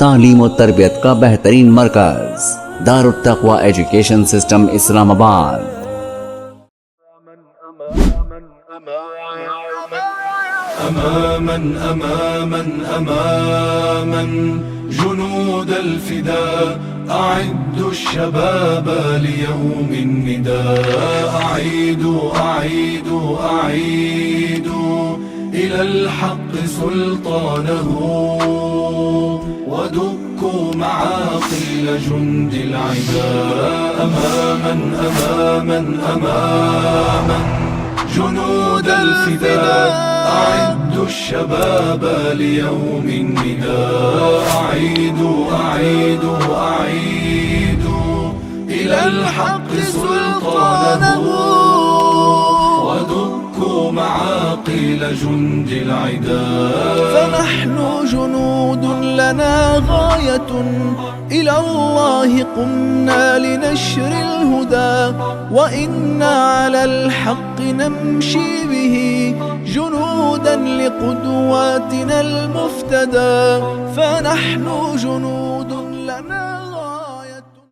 तालीम और तरबियत का बेहतरीन मरकज दारुत तक़वा एजुकेशन सिस्टम इस्लामाबाद। أماما أماما أماما جنود الفداء أعدوا الشباب ليوم النداء. أعيدوا أعيدوا أعيدوا إلى الحق سلطانه ودكوا معاقل جند العداء. أماما أماما أماما جنود الفداء أعدوا الشباب ليوم النداء. أعيدوا أعيدوا أعيدوا إلى الحق سلطانه ودكوا معاقل جند العداء. فنحن جنود لنا غاية إلى الله قمنا لنشر الهدى وإنا على الحق نمشي به جنودا لقدواتنا المفتدى. فنحن جنود لنا